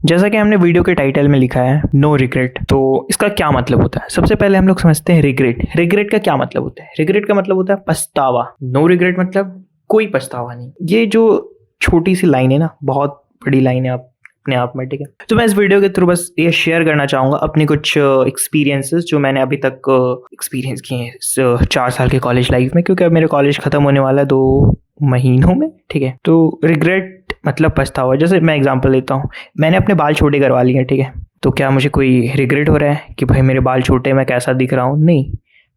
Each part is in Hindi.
जैसा कि हमने वीडियो के टाइटल में लिखा है नो रिग्रेट, तो इसका क्या मतलब होता है? सबसे पहले हम लोग समझते हैं रिग्रेट का क्या मतलब होता है। रिग्रेट का मतलब होता है पछतावा। नो रिग्रेट मतलब कोई पछतावा नहीं। ये जो छोटी सी लाइन है ना, बहुत बड़ी लाइन है अपने आप में, ठीक है। तो मैं इस वीडियो के थ्रू बस ये शेयर करना चाहूँगा अपनी कुछ एक्सपीरियंसेस जो मैंने अभी तक एक्सपीरियंस किए हैं इस 4 साल के कॉलेज लाइफ में, क्योंकि अब मेरे कॉलेज ख़त्म होने वाला है 2 महीनों में, ठीक है। तो रिग्रेट मतलब पछतावा। जैसे मैं एग्जांपल लेता हूँ, मैंने अपने बाल छोटे करवा लिए हैं, ठीक है। तो क्या मुझे कोई रिग्रेट हो रहा है कि भाई मेरे बाल छोटे, मैं कैसा दिख रहा हूँ? नहीं,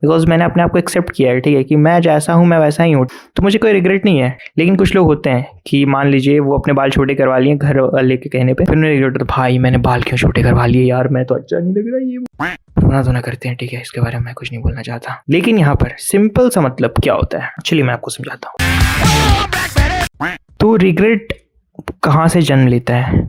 बिकॉज मैंने अपने आप को एक्सेप्ट किया है, ठीक है, कि मैं जैसा हूँ मैं वैसा ही हूँ, तो मुझे कोई रिग्रेट नहीं है। लेकिन कुछ लोग होते हैं कि मान लीजिए वो अपने बाल छोटे करवा लिए घर वाले के कहने पे, फिर उन्हें रिग्रेट होता है, भाई मैंने बाल क्यों छोटे करवा लिए यार, मैं तो अच्छा नहीं लग रहा, ये रोना धोना करते हैं, ठीक है। इसके बारे में मैं कुछ नहीं बोलना चाहता, लेकिन यहाँ पर सिंपल सा मतलब क्या होता है चलिए मैं आपको समझाता हूँ। तो रिग्रेट कहाँ से जन्म लेता है?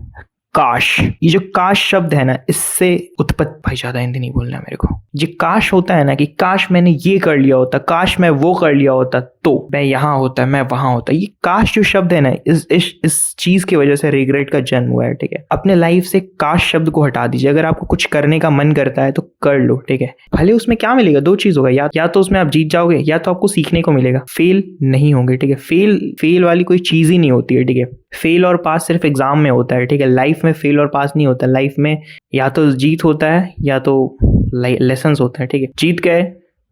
काश। ये जो काश शब्द है ना, इससे उत्पत्ति, भाई ज्यादा हिंदी नहीं बोलना मेरे को। ये काश होता है ना कि काश मैंने ये कर लिया होता, काश मैं वो कर लिया होता, तो मैं यहाँ होता, मैं वहां होता। ये काश जो शब्द है ना, इस चीज की वजह से रिग्रेट का जन्म हुआ है, ठीक है। अपने लाइफ से काश शब्द को हटा दीजिए। अगर आपको कुछ करने का मन करता है तो कर लो, ठीक है। भले उसमें क्या मिलेगा, 2 चीज होगा, या तो उसमें आप जीत जाओगे या तो आपको सीखने को मिलेगा, फेल नहीं होंगे, ठीक है। फेल वाली कोई चीज ही नहीं होती है, ठीक है। फेल और पास सिर्फ एग्जाम में होता है, ठीक है। लाइफ में फेल और पास नहीं होता। लाइफ में या तो जीत होता है या तो लेसन्स होते हैं, ठीक है। जीत गए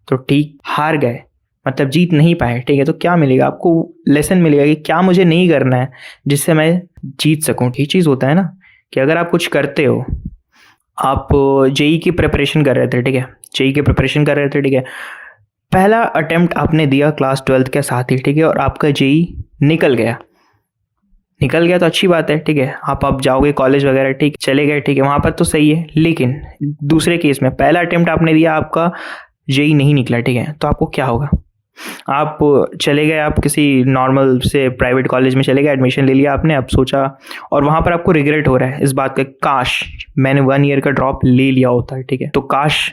तो ठीक, हार गए मतलब जीत नहीं पाए, ठीक है। तो क्या मिलेगा आपको? लेसन मिलेगा कि क्या मुझे नहीं करना है जिससे मैं जीत सकूं। ठीक चीज़ होता है ना कि अगर आप कुछ करते हो, आप जेई की प्रिपरेशन कर रहे थे, ठीक है, जेई की प्रिपरेशन कर रहे थे, ठीक है। पहला अटेम्प्ट आपने दिया क्लास 12th के साथ ही, ठीक है, और आपका जेई निकल गया तो अच्छी बात है, ठीक है। आप जाओगे कॉलेज वगैरह, ठीक, चले गए, ठीक है, वहाँ पर तो सही है। लेकिन दूसरे केस में पहला अटेम्प्ट आपने दिया, आपका जेई नहीं निकला, ठीक है, तो आपको क्या होगा? आप चले गए, आप किसी नॉर्मल से प्राइवेट कॉलेज में चले गए, एडमिशन ले लिया आपने, अब सोचा, और वहाँ पर आपको रिग्रेट हो रहा है इस बात का, काश मैंने 1 ईयर का ड्रॉप ले लिया होता है, ठीक है। तो काश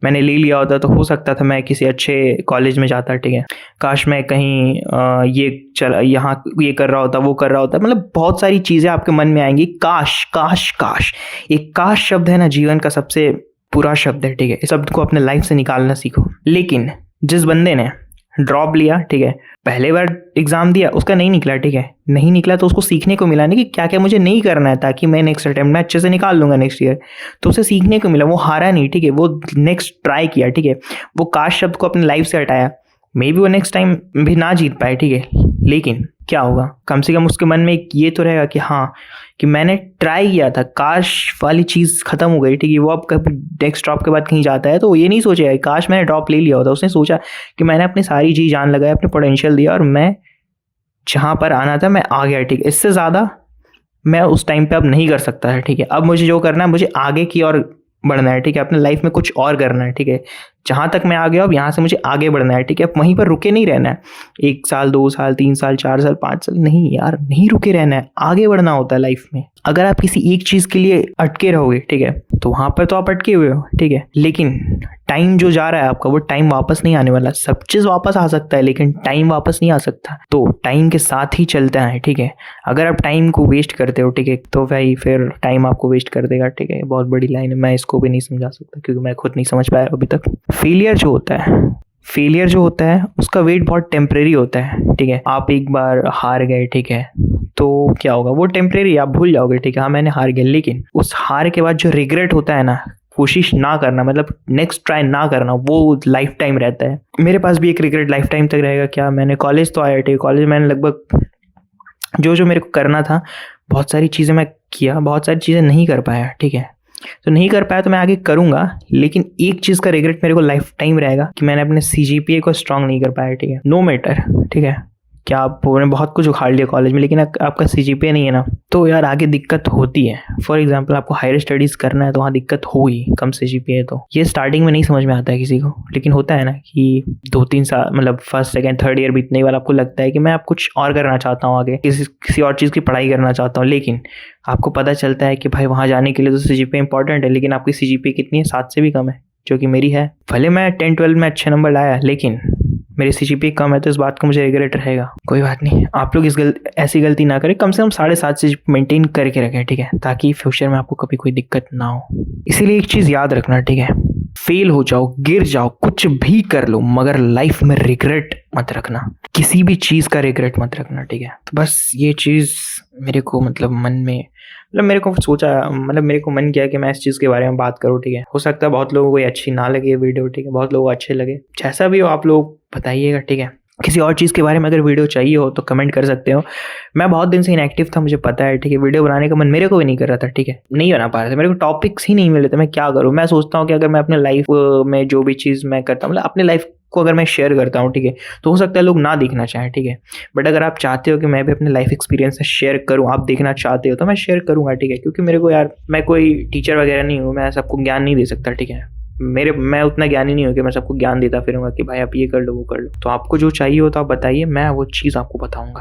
मैंने ले लिया होता तो हो सकता था मैं किसी अच्छे कॉलेज में जाता, ठीक है। काश मैं कहीं यहाँ ये कर रहा होता, वो कर रहा होता, मतलब बहुत सारी चीज़ें आपके मन में आएंगी। काश काश काश, ये काश शब्द है ना, जीवन का सबसे बुरा शब्द है, ठीक है। इस शब्द को अपने लाइफ से निकालना सीखो। लेकिन जिस बंदे ने ड्रॉप लिया, ठीक है, पहले बार एग्जाम दिया, उसका नहीं निकला, ठीक है, नहीं निकला तो उसको सीखने को मिला नहीं कि क्या क्या मुझे नहीं करना है, ताकि मैं नेक्स्ट अटेम्प्ट में अच्छे से निकाल लूंगा नेक्स्ट ईयर। तो उसे सीखने को मिला, वो हारा नहीं, ठीक है, वो नेक्स्ट ट्राई किया, ठीक है। वो काश शब्द को अपनी लाइफ से हटाया। मे बी वो नेक्स्ट टाइम भी ना जीत पाए, ठीक है, लेकिन क्या होगा, कम से कम उसके मन में एक ये तो रहेगा कि हाँ, कि मैंने ट्राई किया था। काश वाली चीज़ खत्म हो गई, ठीक है। वो अब कभी नेक्स्ट ड्रॉप के बाद कहीं जाता है तो वो ये नहीं सोचेगा काश मैंने ड्रॉप ले लिया होता। उसने सोचा कि मैंने अपनी सारी जी जान लगाई, अपने पोटेंशियल दिया, और मैं जहाँ पर आना था मैं आ गया, ठीक है। इससे ज़्यादा मैं उस टाइम पे अब नहीं कर सकता है, ठीक है। अब मुझे जो करना है, मुझे आगे की ओर बढ़ना है, ठीक है, अपने लाइफ में कुछ और करना है, ठीक है। जहाँ तक मैं आ गया अब यहाँ से मुझे आगे बढ़ना है, ठीक है। अब वहीं पर रुके नहीं रहना है 1 साल 2 साल 3 साल 4 साल 5 साल, नहीं यार, नहीं रुके रहना है, आगे बढ़ना होता है लाइफ में। अगर आप किसी एक चीज़ के लिए अटके रहोगे, ठीक है, तो वहाँ पर तो आप अटके हुए हो, ठीक है। लेकिन टाइम जो जा रहा है आपका, वो टाइम वापस नहीं आने वाला। सब चीज़ वापस आ सकता है लेकिन टाइम वापस नहीं आ सकता। तो टाइम के साथ ही चलता है, ठीक है। अगर आप टाइम को वेस्ट करते हो, ठीक है, तो भाई फिर टाइम आपको वेस्ट कर देगा, ठीक है। बहुत बड़ी लाइन है, मैं इसको भी नहीं समझा सकता क्योंकि मैं खुद नहीं समझ पाया अभी तक। फेलियर जो होता है उसका वेट बहुत टेम्परेरी होता है, ठीक है। आप एक बार हार गए, ठीक है, तो क्या होगा, वो टेम्परेरी, आप भूल जाओगे, ठीक है, हाँ मैंने हार गया। लेकिन उस हार के बाद जो रिग्रेट होता है ना, कोशिश ना करना, मतलब नेक्स्ट ट्राई ना करना, वो लाइफ टाइम रहता है। मेरे पास भी एक रिग्रेट लाइफ टाइम तक रहेगा। क्या? मैंने कॉलेज तो आया, ठीक है, कॉलेज मैंने लगभग जो मेरे को करना था, बहुत सारी चीज़ें मैं किया, बहुत सारी चीज़ें नहीं कर पाया, ठीक है। तो नहीं कर पाया तो मैं आगे करूँगा, लेकिन एक चीज़ का रिग्रेट मेरे को लाइफ टाइम रहेगा कि मैंने अपने CGPA को स्ट्रांग नहीं कर पाया, ठीक है। नो मैटर, ठीक है, क्या आपने बहुत कुछ उखाड़ लिया कॉलेज में, लेकिन आपका CGPA नहीं है ना, तो यार आगे दिक्कत होती है। फॉर एग्जांपल आपको हायर स्टडीज़ करना है तो वहाँ दिक्कत होगी, कम CGPA। तो ये स्टार्टिंग में नहीं समझ में आता है किसी को, लेकिन होता है ना कि 2-3 साल, मतलब फर्स्ट सेकंड थर्ड ईयर बीतने वाला आपको लगता है कि मैं अब कुछ और करना चाहता हूँ, आगे किसी और चीज़ की पढ़ाई करना चाहता हूँ। लेकिन आपको पता चलता है कि भाई वहाँ जाने के लिए तो CGPA इंपॉर्टेंट है, लेकिन आपकी CGPA कितनी है? 7 से भी कम है, जो कि मेरी है। भले मैं 10-12 में अच्छे नंबर लाया, लेकिन मेरी CGPA कम है तो इस बात का मुझे रिग्रेट रहेगा। कोई बात नहीं, आप लोग ऐसी गलती ना करें, कम से कम 7.5 से मेंटेन करके रखें, ठीक है, ताकि फ्यूचर में आपको कभी कोई दिक्कत ना हो। इसीलिए एक चीज़ याद रखना, ठीक है, फेल हो जाओ, गिर जाओ, कुछ भी कर लो, मगर लाइफ में रिग्रेट मत रखना, किसी भी चीज़ का रिग्रेट मत रखना, ठीक है। तो बस ये चीज़ मेरे को मतलब मन में, मतलब मेरे को सोचा, मतलब मेरे को मन किया कि मैं इस चीज़ के बारे में बात करूँ, ठीक है। हो सकता है बहुत लोगों को ये अच्छी ना लगे वीडियो, ठीक है, बहुत लोगों को अच्छे लगे, जैसा भी हो आप लोग बताइएगा, ठीक है। किसी और चीज़ के बारे में अगर वीडियो चाहिए हो तो कमेंट कर सकते हो। मैं बहुत दिन से इनएक्टिव था, मुझे पता है, ठीक है, वीडियो बनाने का मन मेरे को भी नहीं कर रहा था, ठीक है, नहीं बना पा रहे थे, मेरे को टॉपिक्स ही नहीं मिले थे, मैं क्या करूँ। मैं सोचता हूँ कि अगर मैं अपने लाइफ में जो भी चीज़ मैं करता हूँ, मतलब अपने लाइफ को अगर मैं शेयर करता हूँ, ठीक है, तो हो सकता है लोग ना देखना चाहें, ठीक है, बट अगर आप चाहते हो कि मैं भी अपने लाइफ एक्सपीरियंस शेयर करूँ, आप देखना चाहते हो तो मैं शेयर करूँगा, ठीक है, क्योंकि मेरे को यार, मैं कोई टीचर वगैरह नहीं हूँ, मैं सबको ज्ञान नहीं दे सकता, ठीक है, मैं उतना ज्ञानी नहीं हूँ कि मैं सबको ज्ञान देता फिरूंगा कि भाई आप ये कर लो वो कर लो। तो आपको जो चाहिए हो तो आप बताइए, मैं वो चीज़ आपको बताऊंगा।